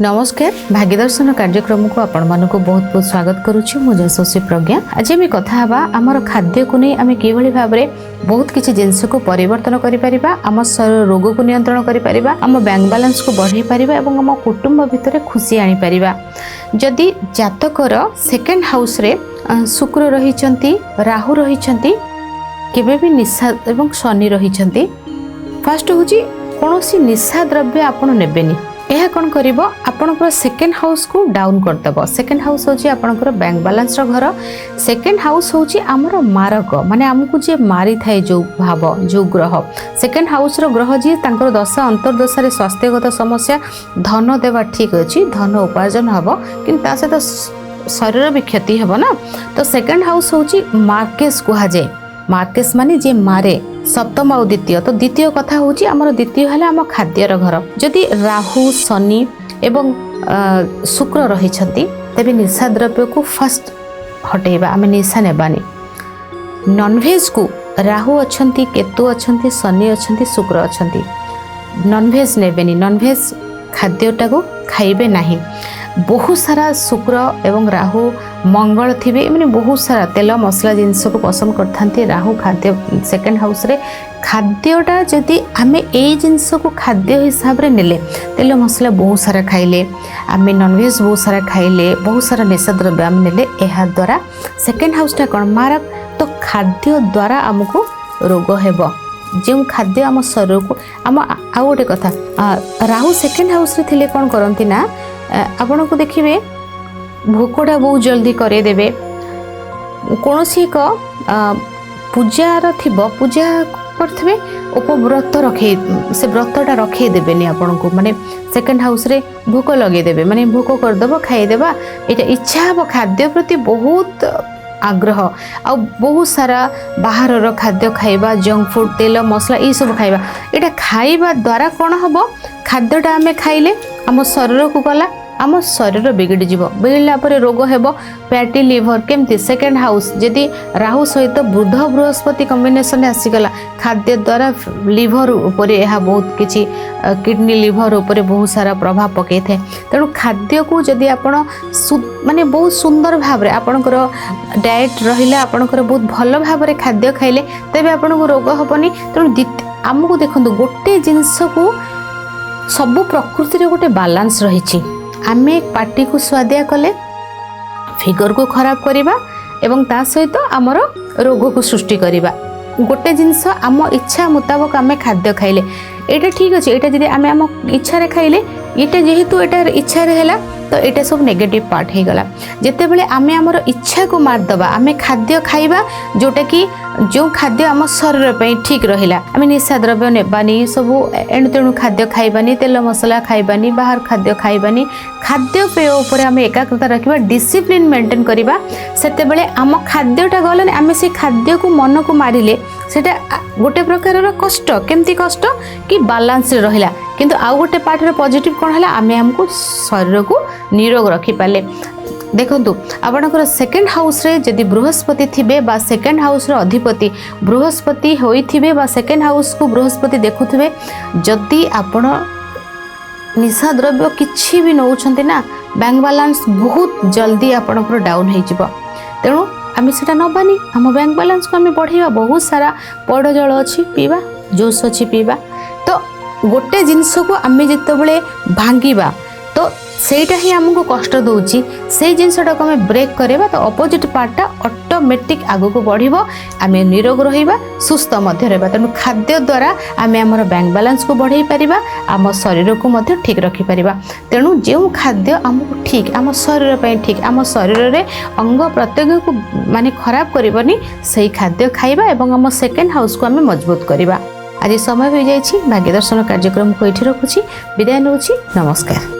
नमस्कार भाग्यदर्शन कार्यक्रम को आपण मानक बहुत बहुत स्वागत करुछु मु जसोसी प्रज्ञा। आज आम कथा हवा आमर खाद्य को नहीं आम किभली भाव में बहुत किसी जिनस को परिवर्तन करि परिबा, आम शरीर रोग को नियंत्रण करि परिबा, आम बैंक बैलेंस को बढ़ाई परिबा एवं आम कुटुंब भितर खुशी आनी परिबा। जदि जातकर सेकेंड हाउस रे शुक्र रहिचंती, राहु रहिचंती, केबे भी निशा एवं शनि रहिचंती, फर्स्ट होची कोनोसी निशा द्रव्य आपण नेबेनी। यह कौन कर आपणकर सेकेंड हाउस को डाउन करदेव। सेकेंड हाउस हूँ आपणकर बैंक बैलेंस घर। सेकेंड हाउस हूँ आमर मारक माने आमको जी मारी थाए जो भाव जो ग्रह सेकेंड हाउस ग्रह जी तांकर दशा अंतर्दशा स्वास्थ्यगत समस्या धन देवा ठीक अच्छी, धन उपार्जन हम कि सहित शरीर भी क्षति हे ना। तो सेकेंड हाउस हूँ मार्केस कहुए। मार्केस माने जे मारे सप्तम और द्वितीय। तो द्वितीय कथा हूँ आमर द्वितीय है आम खाद्यर घर। जदि राहु शनि एवं शुक्र रही तेज निशा द्रव्य को फर्स्ट हटेबा, आम निशा नेबानी। नॉनवेज को राहु अच्छा, केतु अच्छा, शनि अच्छा, शुक्र अच्छा, नॉनवेज नेबेनी। नॉनवेज खाद्यटा को खाइबे नहीं। बहुत सारा शुक्र एवं राहु मंगल थिबे माने बहुत सारा तेल मसला जिनस को पसंद करथांती। राहु खाद्य सेकेंड हाउस रे खाद्यटा जदि आमे ए जिनस को खाद्य हिसाब रे नेले, तेल मसला बहुत सारा खाइले, आमे नॉनवेज बहुत सारा खाइले, बहुत सारा निशा द्रव्य आमे नेले, एहा द्वारा सेकेंड हाउसटा कोन मारक। तो खाद्य द्वारा आमको रोग हेबो। जो खाद्य आम शरीर को आम आ गोटे कथा राहु सेकेंड हाउस रे थिले कोन करंती ना, आपण को देखिए भोकटा बहुत जल्दी करेदेवे। कौन एक पूजार थी पूजा करथे उपव्रत रखे से व्रतटा रखे देवेनि आपण को, माने सेकेंड हाउस रे भोक लगे देवे, माने भोक करदेव खाईदेवा। ये इच्छा हम खाद्य प्रति बहुत आग्रह आ बहुत सारा बाहर खाद्य खाइबा, जंक फूड तेल मसला ये सब खाइबा। ये खाइबा द्वारा कौन हम खाद्यटा आम खाइले आम शरीर को गला, आम शरीर बिगड़ जीव। बिगड़ला पर रोग हेब फैटी लिवर। केमती सेकेंड हाउस जदि राहु सहित बुध बृहस्पति कॉम्बिनेशन आसीगला, खाद्य द्वारा लिवर उपर यह बहुत किसी किडनी लिवर उपर बहुत सारा प्रभाव पकई थाए। तेणु खाद्य को जदि आपण माने बहुत सुंदर भाव में आपणकर डाएट रहिला, आपणकर बहुत भल भाव में खाद्य खाइले तेबे आपन को रोग हेबनी। तेणु आमको देखंतु गोटे जिनस को सबु प्रकृति रे गोटे बैलेंस रही। आमे पार्टी को स्वादिया कले फिगर को खराब करिबा एवं ता सहित आमर रोग को सृष्टि करिबा। गोटे जिनस आम इच्छा मुताबक आमे खाद्य खाइले एटा ठीक अच्छे। एटा जदि आमे आम इच्छा रे खाइले एटा जेहेतु एटा इच्छा रे हैला तो एटा सब नेगेटिव पार्ट हे गला। जेते बेले आमे आमर इच्छा को मार दबा, आमे खाद्य खाइबा जोटा कि जो खाद्य आम शरीर पे ठीक रहिला, आमे निशा द्रव्य नेबानी, सब एणु तेणु खाद्य खाइबानी, तेल मसला खाइबानी, बाहर खाद्य खाइबानी, खाद्य पेय उपर आमे एकाग्रता रखिबा, डिसिप्लिन मेंटेन करिबा। सेते बेले आम खाद्यटा गलाने आमे से खाद्य को मन को मारिले सेटा गोटे प्रकार कष्ट। केमती कष्ट कि बैलेंस रहिला, किंतु आउ गोटे पार्ट रे पॉजिटिव कोन हला आमे हमको शरीर को निरोग रखि पाले। देखंतु आपनकर सेकेंड हाउस रे जदि बृहस्पति थिबे बा सेकेंड हाउस रे अधिपति बृहस्पति होई थिबे बा सेकेंड हाउस को बृहस्पति देखुथिबे, जदि आपण निशा द्रव्य किछि भी नौछंती ना, बैंक बैलेंस बहुत जल्दी आपनकर डाउन हे जिवो। तेणु आम से नबानी, आम बैंक बैलेंस को आम बढ़ेगा। बहुत सारा पौड़ जल अच्छी पीवा, जूस अच्छी पीवा। तो गोटे जिनस को आम जिते भांगा तो सेटा ही आमको कष्ट दूची, से जिनसटा को आम ब्रेक करवा तो अपोजिट पार्टा ऑटोमेटिक आगो को बढ़िबो, आम निरोग रहिबा, सुस्थ मध्य रहबा। तेणु खाद्य द्वारा आम आमर बैंक बैलेंस को बढ़ाई परिबा, आम शरीर को मध्य ठीक रखि परिबा। तेणु जो खाद्य आमको ठीक आम शरीर पे ठीक, आम शरीर रे अंग प्रत्यंग को माने खराब करबनी, सही खाद्य खाइबा एवं आम सेकेंड हाउस को आम मजबूत करबा। आज समय हो जाइछि। भाग्यदर्शन कार्यक्रम को एठी रखुछि, विदाय नउछि। नमस्कार।